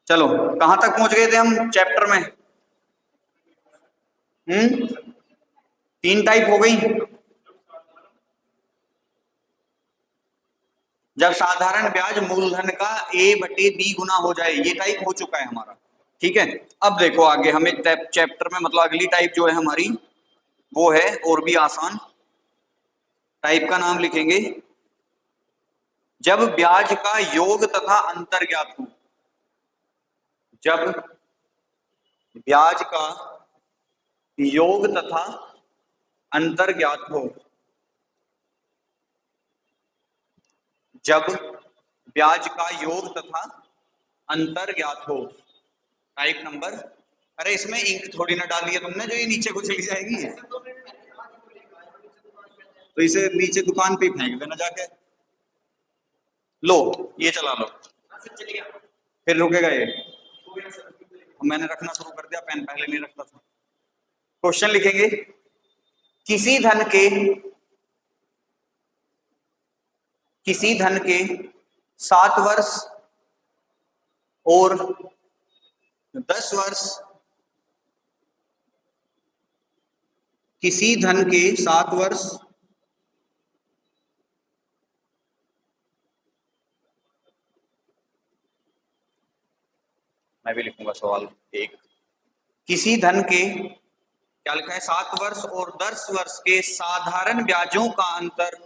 चलो कहां तक पहुंच गए थे हम चैप्टर में? 3 टाइप हो गई। जब साधारण ब्याज मूलधन का A/B गुना हो जाए, ये टाइप हो चुका है हमारा। ठीक है, अब देखो आगे हमें चैप्टर में मतलब अगली टाइप जो है हमारी वो है और भी आसान। टाइप का नाम लिखेंगे जब ब्याज का योग तथा अंतर ज्ञात हो। जब ब्याज का योग तथा अंतर ज्ञात हो। जब ब्याज का योग तथा अंतर ज्ञात हो। टाइप नंबर, अरे इसमें इंक थोड़ी ना डाली है तुमने जो ये नीचे को चली जाएगी, तो इसे नीचे दुकान पे फेंक देना जाके। लो ये चला लो, फिर रुकेगा ये। मैंने रखना शुरू कर दिया, पेन पहले नहीं रखता था। क्वेश्चन लिखेंगे किसी धन के 7 वर्ष और 10 वर्ष, किसी धन के 7 वर्ष मैं भी लिखूंगा सवाल एक। किसी धन के क्या लिखा है 7 वर्ष और 10 वर्ष के साधारण ब्याजों का अंतर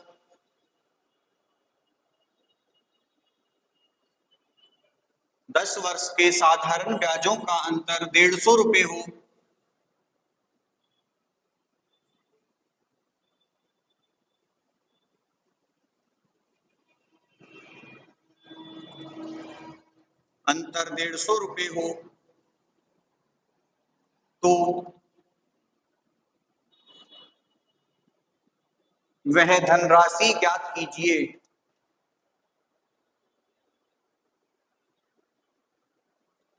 10 वर्ष के साधारण ब्याजों का अंतर 150 रुपए हो। अंतर 150 रुपए हो तो वह धनराशि ज्ञात कीजिए।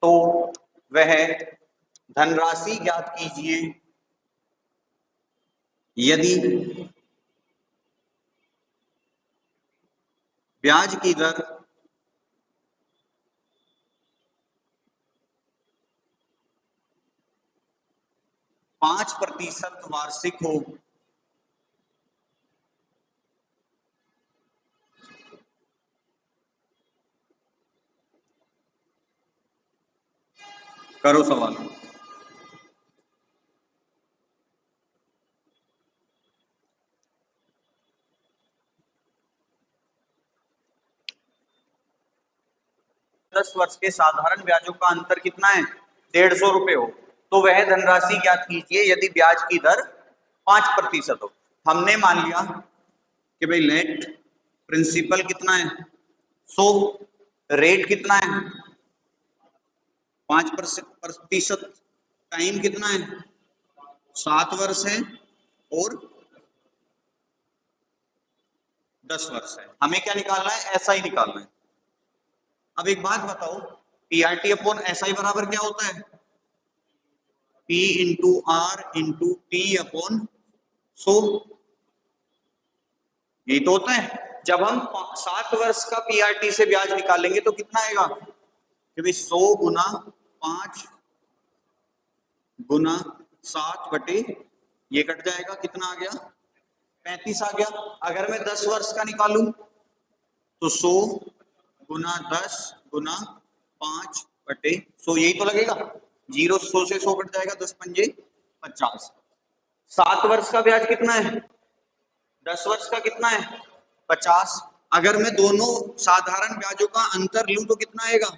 तो वह धनराशि ज्ञात कीजिए यदि ब्याज की दर 5% वार्षिक हो। करो सवाल। दस वर्ष के साधारण ब्याजों का अंतर कितना है? 150 रुपए हो तो वह धनराशि ज्ञात कीजिए यदि ब्याज की दर 5% हो। हमने मान लिया कि भाई लेट प्रिंसिपल कितना है 100, रेट कितना है 5%, टाइम कितना है 7 वर्ष है और 10 वर्ष है। हमें क्या निकालना है? ऐसा ही निकालना है। अब एक बात बताओ, पीआरटी अपॉन एसआई बराबर क्या होता है? P into R into T upon 100, यही तो होता है। जब हम 7 वर्ष का पीआरटी से ब्याज निकालेंगे तो कितना आएगा कि भाई 100 गुना 5 गुना 7 बटे ये कट जाएगा, कितना आ गया 35 आ गया। अगर मैं 10 वर्ष का निकालूं तो 100 गुना 10 गुना 5 बटे 100, यही तो लगेगा। 100 से 100 कट जाएगा, 10 पंजे 50। 7 वर्ष का ब्याज कितना है? 10 वर्ष का कितना है? 50। अगर मैं दोनों साधारण ब्याजों का अंतर लूं तो कितना आएगा?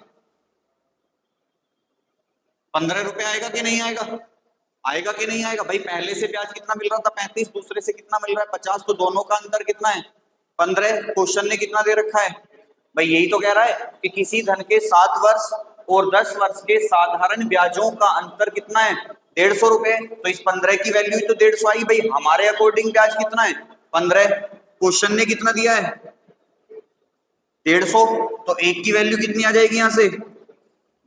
15 रुपए आएगा कि नहीं आएगा? आएगा कि नहीं आएगा? भाई पहले से ब्याज कितना मिल रहा था 35, दूसरे से कितना मिल रहा है 50, तो दोनों का अंतर कितना है 15। क्वेश्चन ने कितना दे रखा है? भाई यही तो कह रहा है कि किसी धन के 7 वर्ष और 10 वर्ष के साधारण ब्याजों का अंतर कितना है 150 रुपए। तो इस 15 की वैल्यू तो 150 आई। भाई हमारे अकॉर्डिंग ब्याज कितना है 15, क्वेश्चन ने कितना दिया है 150, तो एक की वैल्यू कितनी आ जाएगी यहाँ से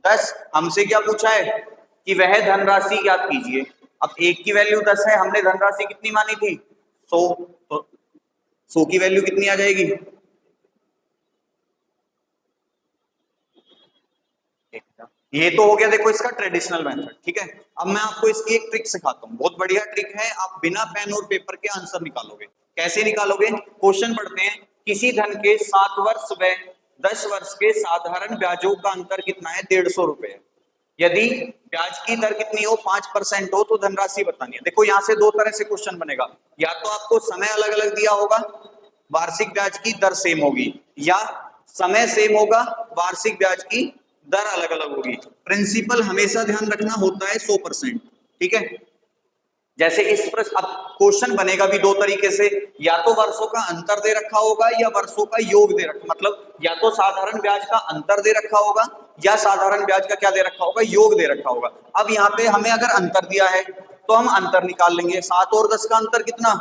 10। हमसे क्या पूछा है कि वह धनराशि ज्ञात कीजिए। अब एक की वैल्यू 10 है, हमने धनराशि कितनी मानी थी 100, तो 100 की वैल्यू कितनी आ जाएगी? ये तो हो गया देखो इसका ट्रेडिशनल मेथड, ठीक है। अब मैं आपको इसकी एक ट्रिक सिखाता हूँ, बहुत बढ़िया ट्रिक है, आप बिना पेन और पेपर के आंसर निकालोगे। कैसे निकालोगे? क्वेश्चन पढ़ते हैं, किसी धन के 7 वर्ष व 10 वर्ष के साधारण ब्याजों का अंतर कितना है? 150 रुपए। यदि ब्याज की दर कितनी हो? 5% हो तो धनराशि बतानी है। देखो यहाँ से दो तरह से क्वेश्चन बनेगा, या तो आपको समय अलग अलग दिया होगा, वार्षिक ब्याज की दर सेम होगी, या समय सेम होगा, वार्षिक ब्याज की दर अलग अलग होगी। प्रिंसिपल हमेशा ध्यान रखना होता है 100%, ठीक है। जैसे इस प्रश्न, अब क्वेश्चन बनेगा भी दो तरीके से, या तो वर्षों का अंतर दे रखा होगा या वर्षों का योग दे रखा, मतलब या तो साधारण ब्याज का अंतर दे रखा होगा या साधारण ब्याज का क्या दे रखा होगा? योग दे रखा होगा। अब यहाँ पे हमें अगर अंतर दिया है तो हम अंतर निकाल लेंगे। 7 और 10 का अंतर कितना?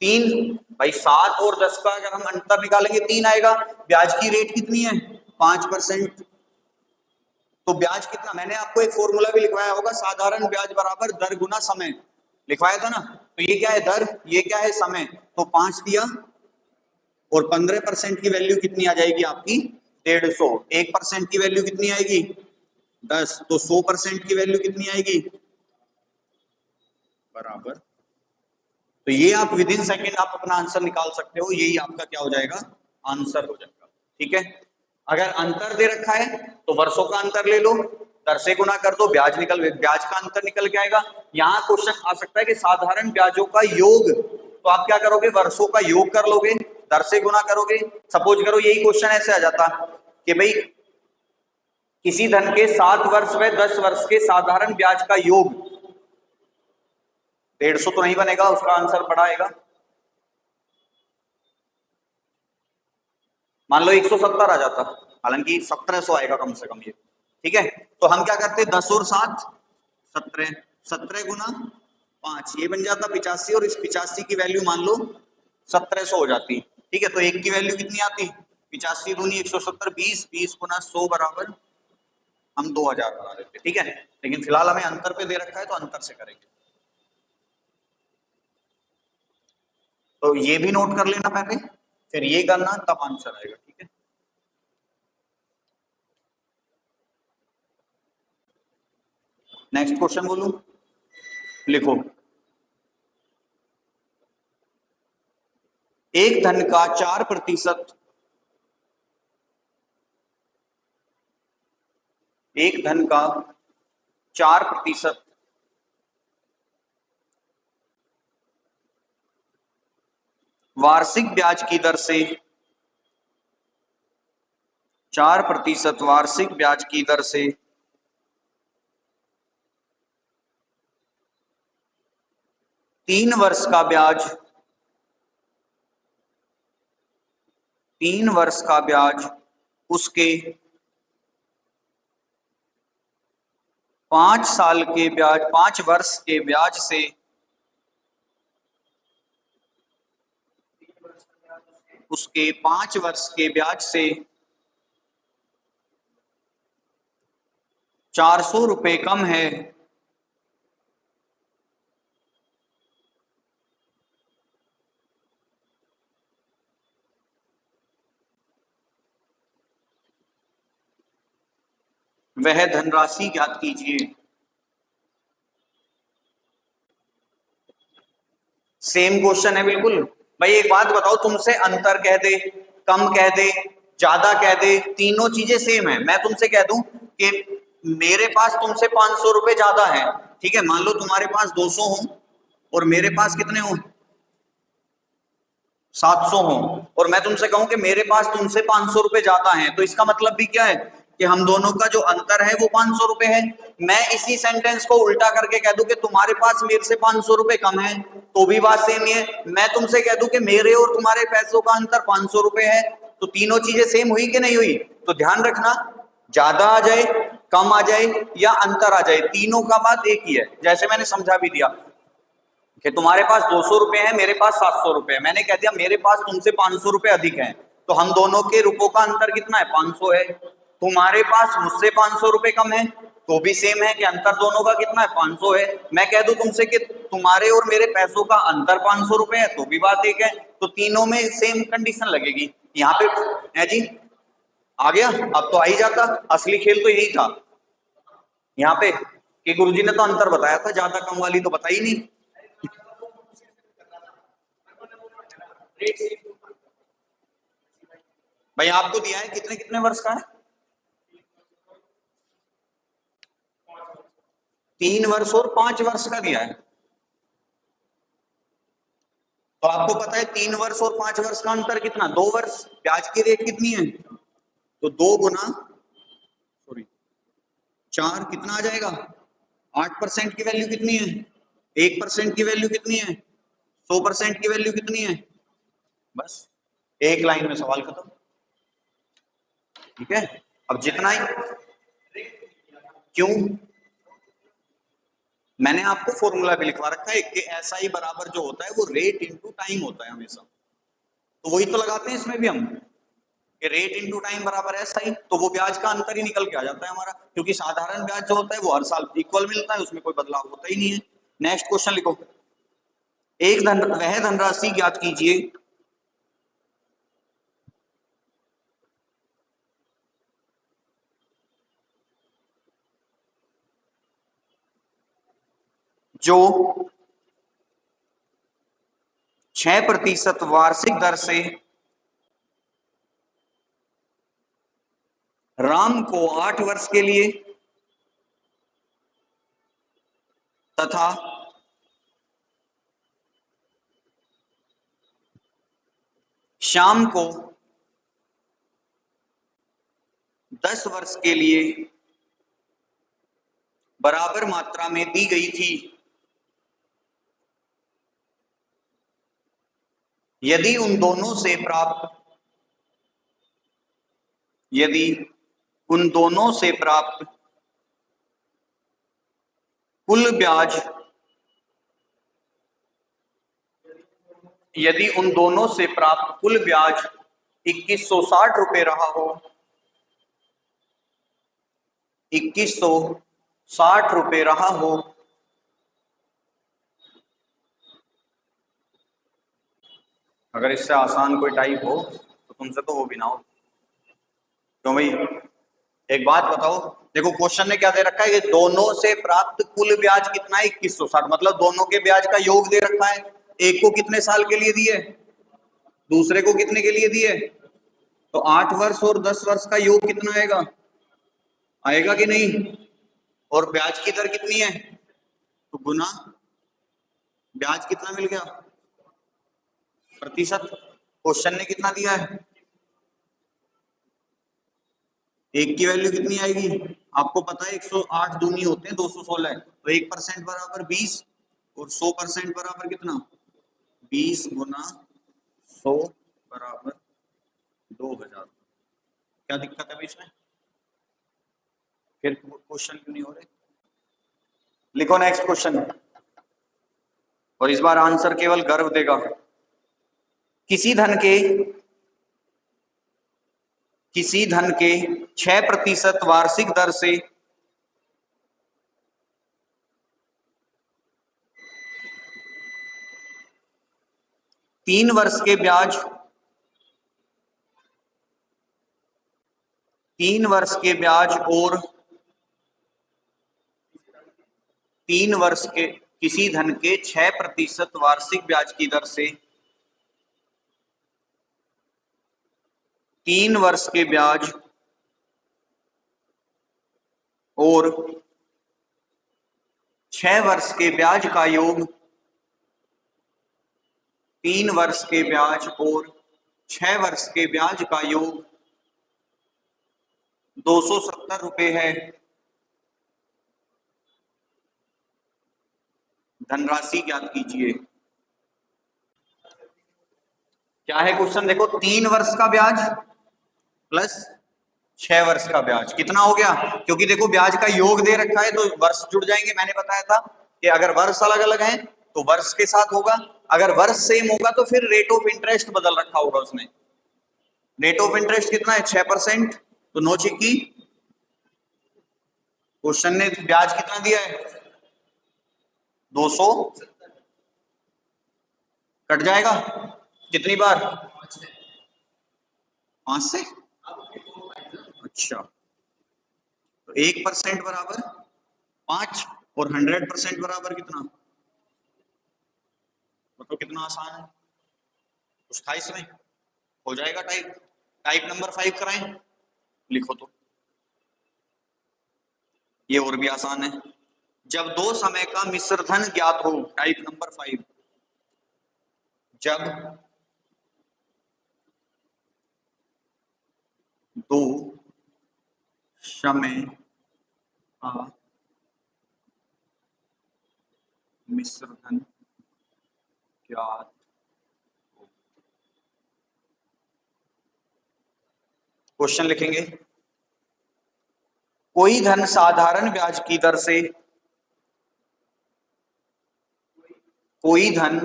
3। भाई 7 और 10 का अगर हम अंतर निकालेंगे 3 आएगा। ब्याज की रेट कितनी है? 5%। तो ब्याज कितना? मैंने आपको एक फॉर्मूला भी लिखवाया होगा, साधारण ब्याज बराबर दर गुना समय, लिखवाया था ना। तो ये क्या है? दर, ये क्या है? समय। तो 5 दिया और 15% की वैल्यू कितनी आ जाएगी आपकी? 150। 1% की वैल्यू कितनी आएगी? 10। तो 100% की वैल्यू कितनी आएगी? बराबर। तो ये आप विद इन सेकेंड आप अपना आंसर निकाल सकते हो, यही आपका क्या हो जाएगा? आंसर हो जाएगा, ठीक है। अगर अंतर दे रखा है तो वर्षों का अंतर ले लो, दर से गुना कर दो, ब्याज का अंतर निकल के आएगा। यहाँ क्वेश्चन आ सकता है कि साधारण ब्याजों का योग, तो आप क्या करोगे? वर्षों का योग कर लोगे, दर से गुना करोगे। सपोज करो यही क्वेश्चन ऐसे आ जाता कि भाई किसी धन के 7 वर्ष व 10 वर्ष के साधारण ब्याज का योग, 150 तो नहीं बनेगा, उसका आंसर बड़ा आएगा। मान लो 170 आ जाता, हालांकि 1700 आएगा कम से कम ये, ठीक है। तो हम क्या करते? 10 और 7 17, 17 गुना 5 ये बन जाता 85, और इस 85 की वैल्यू मान लो 1700 हो जाती, ठीक है। तो एक की वैल्यू कितनी आती? 85 दूनी 170, 20, 20 गुना 100 बराबर हम 2000 बना देते, ठीक है। लेकिन फिलहाल हमें अंतर पे दे रखा है तो अंतर से करेंगे। तो ये भी नोट कर लेना पहले, फिर ये करना, तब आंसर आएगा, ठीक है। नेक्स्ट क्वेश्चन बोलूं, लिखो। एक धन का 4%, एक धन का 4% वार्षिक ब्याज की दर से, 4% वार्षिक ब्याज की दर से 3 वर्ष का ब्याज, 3 वर्ष का ब्याज उसके 5 साल के ब्याज, 5 वर्ष के ब्याज से, उसके 5 वर्ष के ब्याज से 400 रुपए कम है, वह धनराशि ज्ञात कीजिए। सेम क्वेश्चन है बिल्कुल। भाई एक बात बताओ, तुमसे अंतर कह दे, कम कह दे, ज्यादा कह दे, तीनों चीजें सेम है। मैं तुमसे कह दूं कि मेरे पास तुमसे 500 रुपए ज्यादा है, ठीक है। मान लो तुम्हारे पास 200 हो और मेरे पास कितने हो? 700 हो, और मैं तुमसे कहूं कि मेरे पास तुमसे 500 रुपए ज्यादा है, तो इसका मतलब भी क्या है कि हम दोनों का जो अंतर है वो 500 रुपए है। मैं इसी सेंटेंस को उल्टा करके कह दूं कि तुम्हारे पास मेरे से 500 रुपए कम है, तो भी बात सेम ही है। मैं तुमसे कह दूं कि मेरे और तुम्हारे पैसों का अंतर 500 रुपए है, तो तीनों चीजें सेम हुई कि नहीं हुई? तो ध्यान रखना, ज्यादा आ जाए, कम आ जाए या अंतर आ जाए, तीनों का बात एक ही है। जैसे मैंने समझा भी दिया कि तुम्हारे पास 200 रुपए है, मेरे पास 700 रुपए है, मैंने कह दिया मेरे पास तुमसे 500 रुपए अधिक है, तो हम दोनों के रुपयों का अंतर कितना है? 500 है। तुम्हारे पास मुझसे 500 रुपए कम है, तो भी सेम है कि अंतर दोनों का कितना है? 500 है। मैं कह दूं तुमसे कि तुम्हारे और मेरे पैसों का अंतर 500 रुपए है, तो भी बात एक है। तो तीनों में सेम कंडीशन लगेगी यहाँ पे है जी। आ गया? अब तो आ ही जाता, असली खेल तो यही था यहाँ पे कि गुरुजी ने तो अंतर बताया था, ज्यादा कम वाली तो बताई नहीं। भाई आपको दिया है कितने कितने वर्ष का है? 3 वर्ष और 5 वर्ष का दिया है। तो आपको पता है 3 वर्ष और 5 वर्ष का अंतर कितना? 2 वर्ष। ब्याज की रेट कितनी है? तो 2 गुना सॉरी 4 कितना आ जाएगा? 8% की वैल्यू कितनी है? 1% की वैल्यू कितनी है? 100% की वैल्यू कितनी है? बस एक लाइन में सवाल खत्म। ठीक है, अब जितना ही क्यों, मैंने आपको फॉर्मूला भी लिखवा रखा है कि ऐसा ही बराबर जो होता है वो रेट इनटू टाइम होता है हमेशा। तो वही तो लगाते हैं इसमें भी हम कि रेट इनटू टाइम बराबर ऐसा ही, तो वो ब्याज का अंतर ही निकल के आ जाता है हमारा, क्योंकि साधारण ब्याज जो होता है वो हर साल इक्वल मिलता है, उसमें कोई बदलाव होता ही नहीं है। नेक्स्ट क्वेश्चन लिखो, वह धनराशि ज्ञात कीजिए जो 6% वार्षिक दर से राम को 8 वर्ष के लिए तथा श्याम को 10 वर्ष के लिए बराबर मात्रा में दी गई थी। यदि उन दोनों से प्राप्त कुल ब्याज यदि उन दोनों से प्राप्त कुल ब्याज 2160 रुपए रहा हो, 2160 रुपए रहा हो, अगर इससे आसान कोई टाइप हो तो तुमसे तो वो भी ना हो। क्यों भाई, एक बात बताओ, देखो क्वेश्चन ने क्या दे रखा है कि दोनों से प्राप्त कुल ब्याज कितना है? 2160, मतलब दोनों के ब्याज का योग दे रखा है। एक को कितने साल के लिए दिए, दूसरे को कितने के लिए दिए? तो 8 वर्ष और 10 वर्ष का योग कितना आएगा? आएगा कि नहीं? और ब्याज की दर कितनी है? तो गुना ब्याज कितना मिल गया? प्रतिशत। क्वेश्चन ने कितना दिया है? एक की वैल्यू कितनी आएगी? आपको पता है 108 दूनी होते हैं 216, तो 1% बराबर 20 और 100% बराबर कितना? 20 गुना 100 बराबर 2000। क्या दिक्कत है इसमें? फिर क्वेश्चन क्यों नहीं हो रहे? लिखो नेक्स्ट क्वेश्चन, और इस बार आंसर केवल गर्व देगा। किसी धन के 6% वार्षिक दर से 3 वर्ष के ब्याज 3 वर्ष के ब्याज और 3 वर्ष के किसी धन के 6% वार्षिक ब्याज की दर से 3 वर्ष के ब्याज और 6 वर्ष के ब्याज का योग 3 वर्ष के ब्याज और 6 वर्ष के ब्याज का योग 270 रुपए है। धनराशि ज्ञात कीजिए। क्या है क्वेश्चन? देखो 3 वर्ष का ब्याज प्लस 6 वर्ष का ब्याज कितना हो गया? क्योंकि देखो ब्याज का योग दे रखा है तो वर्ष जुड़ जाएंगे। मैंने बताया था कि अगर वर्ष अलग अलग हैं तो वर्ष के साथ होगा, अगर वर्ष सेम होगा तो फिर रेट ऑफ इंटरेस्ट बदल रखा होगा उसने। रेट ऑफ इंटरेस्ट कितना है? 6%। तो नो चिक्की, क्वेश्चन ने ब्याज कितना दिया है? 200 कट जाएगा कितनी बार? 5 से। अच्छा, तो 1% बराबर 5 और 100% बराबर कितना? मतलब कितना आसान है, कुछ था इसमें? हो जाएगा टाइप। टाइप नंबर 5 कराएं, लिखो तो। ये और भी आसान है। जब दो समय का मिश्र धन ज्ञात हो, टाइप नंबर 5, जब दो समय का मिश्र धन ज्ञात हो। क्वेश्चन लिखेंगे, कोई धन साधारण ब्याज की दर से, कोई धन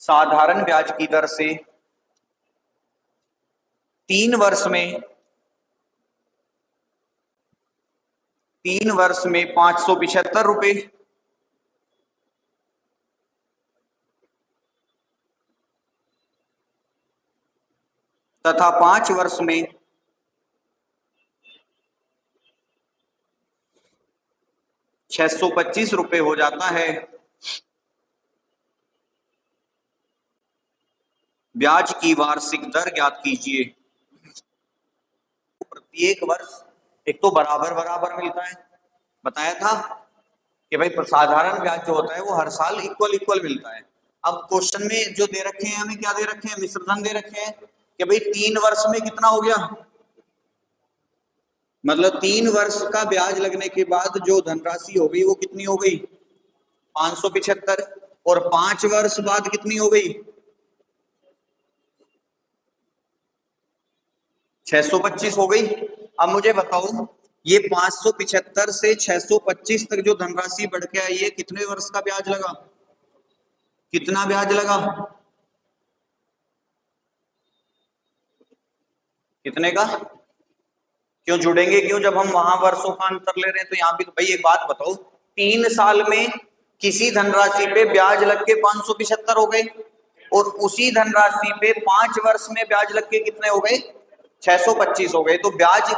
साधारण ब्याज की दर से 3 वर्ष में 575 रुपए तथा 5 वर्ष में 625 रुपए हो जाता है। ब्याज की वार्षिक दर ज्ञात कीजिए। प्रत्येक वर्ष एक तो बराबर बराबर मिलता है, बताया था कि भाई साधारण ब्याज जो होता है वो हर साल इक्वल इक्वल मिलता है। अब क्वेश्चन में जो दे रखे हैं, हमें क्या दे रखे हैं? मिश्र धन दे रखे हैं कि भाई 3 वर्ष में कितना हो गया, मतलब 3 वर्ष का ब्याज लगने के बाद जो धनराशि हो गई वो कितनी हो गई? 575। और 5 वर्ष बाद कितनी हो गई? 625 हो गई। अब मुझे बताओ, ये 575 से 625 तक जो धनराशि बढ़ के आई है, कितने वर्ष का ब्याज लगा? कितना ब्याज लगा? कितने का? क्यों जुड़ेंगे क्यों, जब हम वहां वर्षों का अंतर ले रहे हैं तो यहाँ भी तो। भाई एक बात बताओ, 3 साल में किसी धनराशि पे ब्याज लग के 575 हो गए, और उसी धनराशि पे 5 वर्ष में ब्याज लग के कितने हो गए? 625 हो गए। तो ब्याज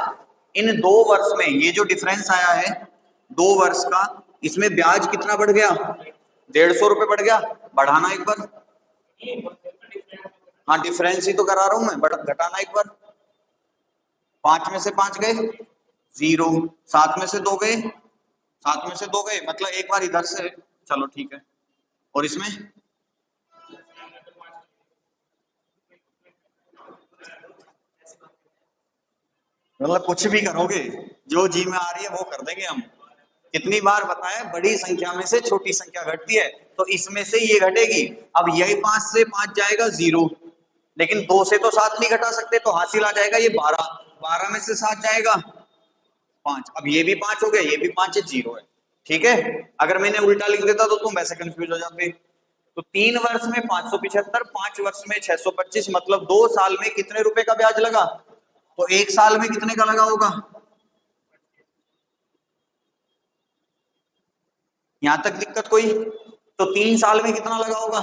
इन 2 वर्ष में, ये जो डिफरेंस आया है 2 वर्ष का, इसमें ब्याज कितना बढ़ गया? 150 रुपए बढ़ गया। बढ़ाना एक बार। हाँ, डिफरेंस ही तो करा रहा हूं मैं, घटाना एक बार। 5 में से 5 गए 0, 7 में से 2 गए, 7 में से 2 गए, मतलब एक बार इधर से, चलो ठीक है। और इसमें मतलब कुछ भी करोगे, जो जी में आ रही है वो कर देंगे हम। कितनी बार बताया, बड़ी संख्या में से छोटी संख्या घटती है, तो इसमें से ये घटेगी। अब यही 5 से 5 जाएगा 0, लेकिन 2 से तो 7 नहीं घटा सकते, तो हासिल आ जाएगा ये 12। 12 में से 7 जाएगा 5। अब ये भी 5 हो गया, ये भी 5 है, 0 है। ठीक है, अगर मैंने उल्टा लिख देता तो तुम वैसे कंफ्यूज हो जाते। तो 3 वर्ष में 575, 5 वर्ष में 625, मतलब 2 साल में कितने रुपए का ब्याज लगा? तो 1 साल में कितने का लगा होगा? यहां तक दिक्कत कोई? तो 3 साल में कितना लगा होगा?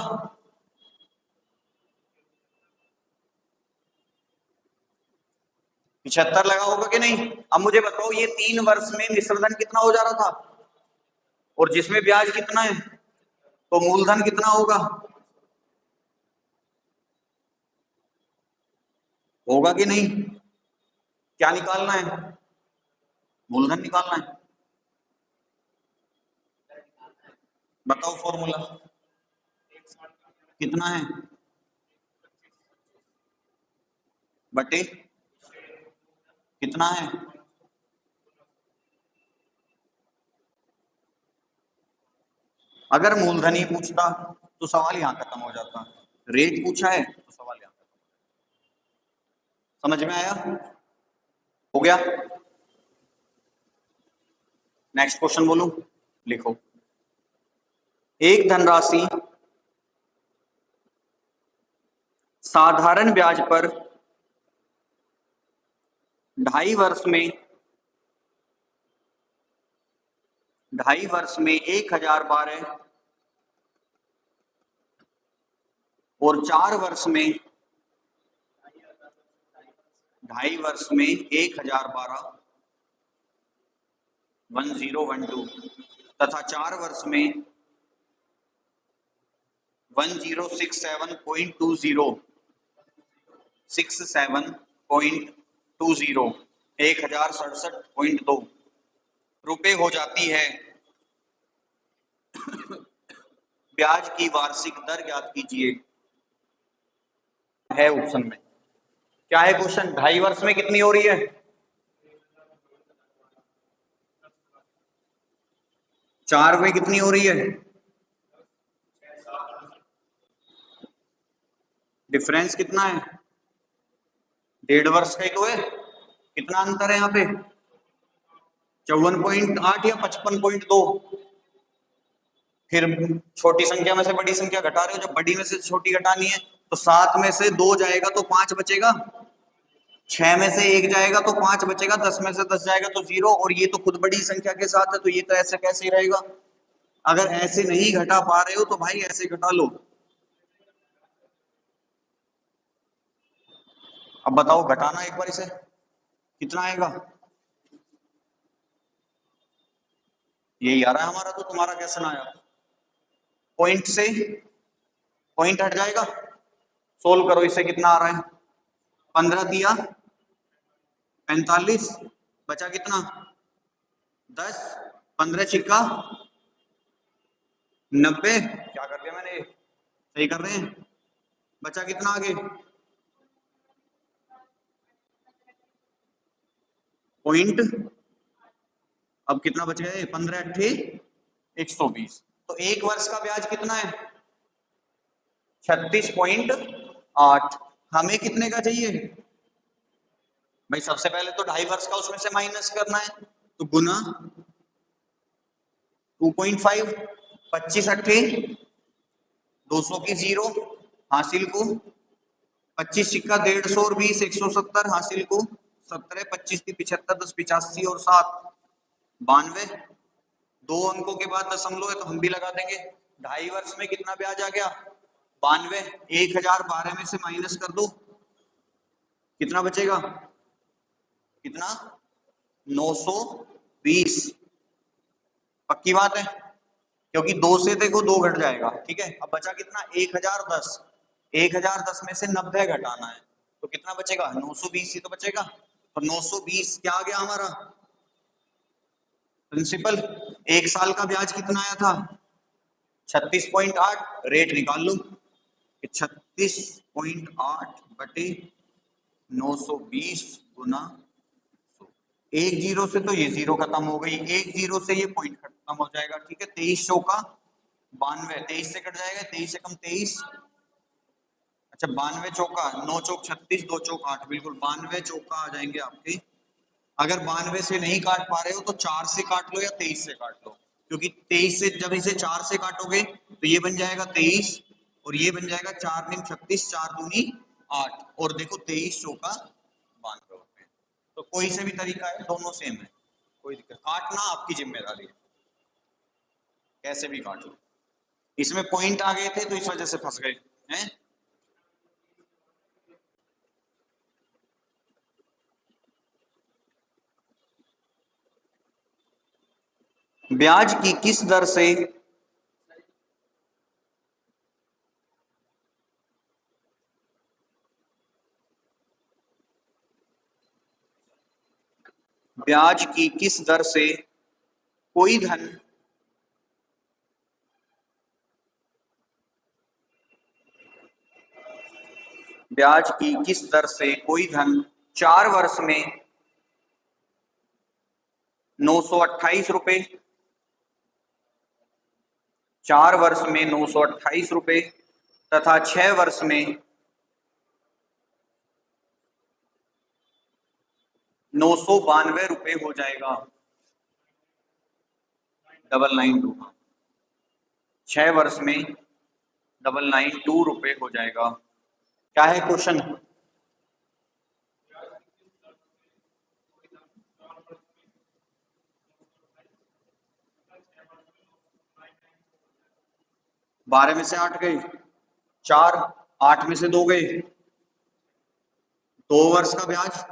75 लगा होगा कि नहीं? अब मुझे बताओ, ये 3 वर्ष में मिश्रधन कितना हो जा रहा था, और जिसमें ब्याज कितना है, तो मूलधन कितना होगा? होगा कि नहीं? क्या निकालना है? मूलधन निकालना है। बताओ फॉर्मूला कितना है? बटे कितना है? अगर मूलधन ही पूछता तो सवाल यहां खत्म हो जाता। रेट पूछा है तो सवाल यहां खत्म। समझ में आया? हो गया। नेक्स्ट क्वेश्चन बोलूं, लिखो। एक धनराशि साधारण ब्याज पर 2.5 वर्ष में 1012 और 4 वर्ष में 2.5 वर्ष में 1012 1012 तथा 4 वर्ष में 1067.20 67.20 1067.2 रुपए हो जाती है। ब्याज की वार्षिक दर ज्ञात कीजिए। है ऑप्शन में क्या है क्वेश्चन? 2.5 वर्ष में कितनी हो रही है? 4 में कितनी हो रही है? डिफरेंस कितना है? 1.5 वर्ष का ही तो है। कितना अंतर है यहाँ पे? 54.8 या 55.2। फिर छोटी संख्या में से बड़ी संख्या घटा रहे हो, जब बड़ी में से छोटी घटानी है तो 7 में से 2 जाएगा तो 5 बचेगा, 6 में से 1 जाएगा तो 5 बचेगा, 10 में से 10 जाएगा तो 0। और ये तो खुद बड़ी संख्या के साथ है, तो ये तो ऐसे कैसे ही रहेगा। अगर ऐसे नहीं घटा पा रहे हो तो भाई ऐसे घटा लो। अब बताओ, घटाना एक बार इसे कितना आएगा? यही आ रहा है हमारा, तो तुम्हारा कैसे ना आया? पॉइंट से पॉइंट हट जाएगा। सोल्व करो, इसे कितना आ रहा है? 15 दिया 45, बचा कितना? 10, 15 छिक्का 90। क्या कर दिया मैंने? सही कर रहे हैं। बचा कितना आगे? पॉइंट। अब कितना बच गया? 15 अट्ठे 120। तो 1 वर्ष का ब्याज कितना है? 36.8। हमें कितने का चाहिए भाई? सबसे पहले तो 2.5 वर्ष का उसमें से माइनस करना है, तो गुना 2.5, 25 अट्ठे 200 की 0 हासिल को 25 सिक्का 150 और 20 170 हासिल को 17 25 की 75 10 85 और 7 92। 2 अंकों के बाद दशमलव है तो हम भी लगा देंगे। 2.5 वर्ष में कितना ब्याज आ गया? 92। 1012 में से माइनस कर दो, कितना बचेगा? कितना? 920। पक्की बात है, क्योंकि 2 से देखो 2 घट जाएगा। ठीक है, अब बचा कितना? 1010। 1010 में से 90 घटाना है तो कितना बचेगा? 920 ही तो बचेगा। तो 920 क्या आ गया हमारा? प्रिंसिपल। 1 साल का ब्याज कितना आया था? 36.8। रेट निकाल लो। 36.8 बटे 920 गुना 100। 1 जीरो से तो ये 0 खत्म हो गई, 1 जीरो से ये पॉइंट खत्म हो जाएगा। ठीक है, 23 चौका 92, 23 से कट जाएगा, 23 से कम 23। अच्छा 92 चौका 9 चौक 36, 2 चौक 8, बिल्कुल 92 चौका आ जाएंगे आपके। अगर 92 से नहीं काट पा रहे हो तो 4 से काट लो या 23 से काट लो, क्योंकि 23 से जब इसे 4 से काटोगे तो ये बन जाएगा 23 और ये बन जाएगा 4 नीम 36, 4 दूनी 8 और देखो 23 चौका 92 होते हैं। तो कोई से भी तरीका है, दोनों सेम है, कोई दिक्कत। काटना आपकी जिम्मेदारी है, कैसे भी काट लो। इसमें पॉइंट आ गए थे तो इस वजह से फंस गए हैं। ब्याज की किस दर से ब्याज की किस दर से कोई धन ब्याज की किस दर से कोई धन 4 वर्ष में 928 रुपए 4 वर्ष में 928 रुपए तथा 6 वर्ष में 992 रुपए हो जाएगा। 992। 6 वर्ष में 992 रुपए हो जाएगा। क्या है क्वेश्चन? बारह में से 8 गए 4, 8 में से 2 गए, 2 वर्ष का ब्याज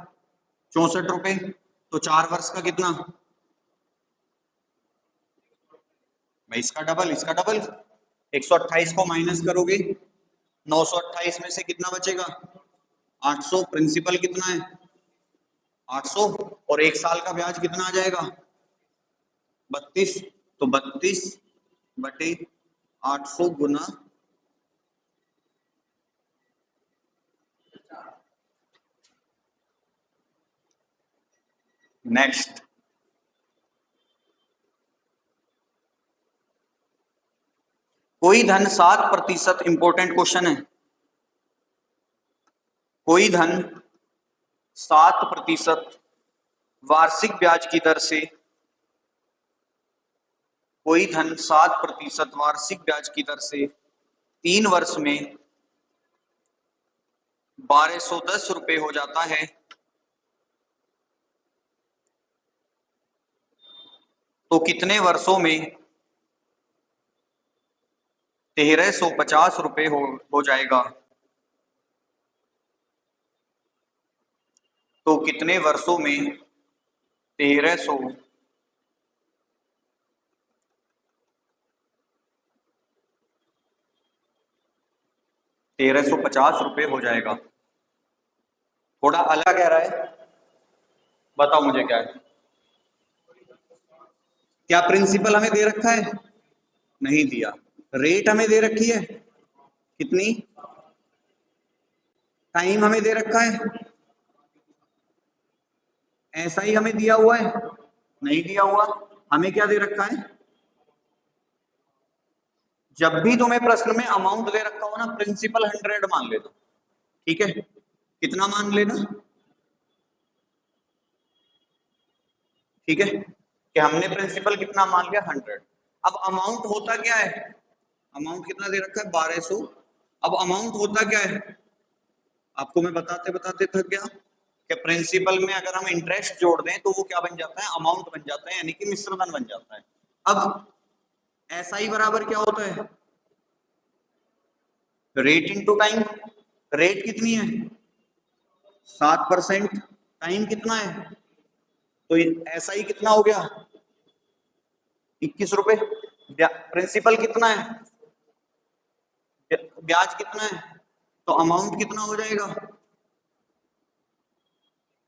₹64, तो 4 वर्ष का कितना? भाई इसका डबल 128 को माइनस करोगे 928 में से कितना बचेगा? 800। प्रिंसिपल कितना है? 800। और 1 साल का ब्याज कितना आ जाएगा? 32। तो 32/800 गुना नेक्स्ट। कोई धन 7%, इंपॉर्टेंट क्वेश्चन है। कोई धन 7% वार्षिक ब्याज की दर से, कोई धन 7% वार्षिक ब्याज की दर से 3 वर्ष में 1210 रुपए हो जाता है, तो कितने वर्षों में 1350 रुपए हो जाएगा? तो कितने वर्षों में 1350 रुपए हो जाएगा? थोड़ा अलग कह रहा है, बताओ मुझे क्या है। क्या प्रिंसिपल हमें दे रखा है? नहीं दिया। रेट हमें दे रखी है कितनी? टाइम हमें दे रखा है? ऐसा ही हमें दिया हुआ है? नहीं दिया हुआ। हमें क्या दे रखा है? जब भी तुम्हें प्रश्न में अमाउंट दे रखा हो ना, प्रिंसिपल 100 मान लेना, ठीक है? कितना मान लेना? ठीक है, कि हमने प्रिंसिपल कितना मान लिया? 100। अब अमाउंट होता क्या है? अमाउंट कितना दे रखा है? 1200। अब अमाउंट होता क्या है? आपको मैं बताते बताते थक गया कि प्रिंसिपल में अगर हम इंटरेस्ट जोड़ दें तो वो क्या बन जाता है? अमाउंट बन जाता है, यानी कि मिश्रधन बन जाता है। अब SI बराबर क्या होता है? Rate into time. रेट कितनी है? 7%। टाइम कितना है? तो SI कितना हो गया? 21 रुपए। प्रिंसिपल कितना है? ब्याज कितना है? तो अमाउंट कितना हो जाएगा?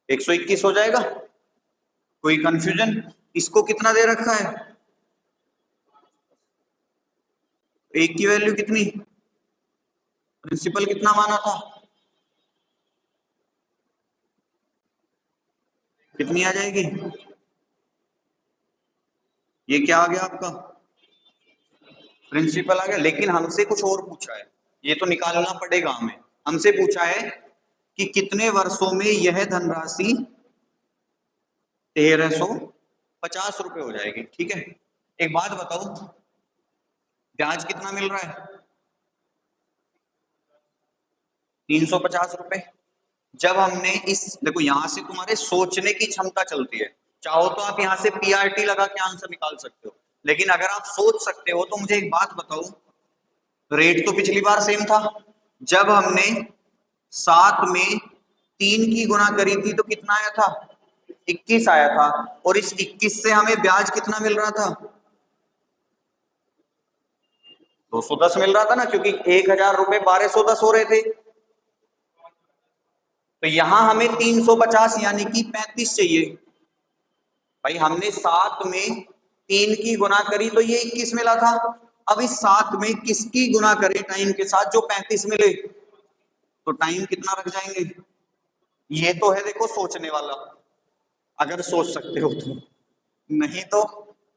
121 हो जाएगा। कोई कंफ्यूजन? इसको कितना दे रखा है? एक की वैल्यू कितनी? प्रिंसिपल कितना माना था? कितनी आ जाएगी? ये क्या आ गया आपका? प्रिंसिपल आ गया। लेकिन हमसे कुछ और पूछा है, ये तो निकालना पड़ेगा हमें। हमसे पूछा है कि कितने वर्षों में यह धनराशि 1350 रुपए हो जाएगी। ठीक है, एक बात बताओ, ब्याज कितना मिल रहा है? 350 रुपए। जब हमने इस, देखो यहां से तुम्हारे सोचने की क्षमता चलती है, चाहो तो आप यहां से PRT लगा के आंसर निकाल सकते हो, लेकिन अगर आप सोच सकते हो तो मुझे एक बात बताओ, रेट तो पिछली बार सेम था। जब हमने 7 में 3 की गुणा करी थी तो कितना आया था? 21 आया था। और इस 21 से हमें ब्याज कितना मिल रहा था? 210 मिल रहा था ना, क्योंकि 1000 रुपए 1210 हो रहे थे। तो यहां हमें 350 यानी कि 35 चाहिए। भाई हमने 7 में 3 की गुणा करी तो ये 21 मिला था। अब इस 7 में किसकी गुणा करें टाइम के साथ जो 35 मिले? तो टाइम कितना रख जाएंगे? ये तो है देखो सोचने वाला, अगर सोच सकते हो तो। नहीं तो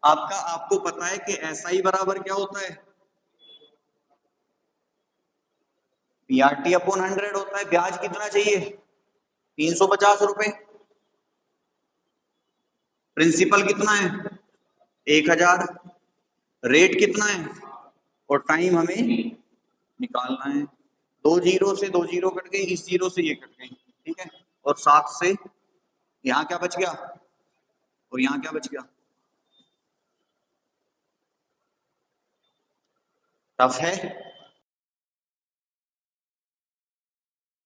आपको पता है कि SI बराबर क्या होता है? PRT/100 होता है। ब्याज कितना चाहिए? 350 रुपए। प्रिंसिपल कितना है? 1000। रेट कितना है? और टाइम हमें निकालना है। 2 जीरो से 2 जीरो कट गई, इस जीरो से ये कट गई, ठीक है। और 7 से यहाँ क्या बच गया? और यहाँ क्या बच गया? टफ है।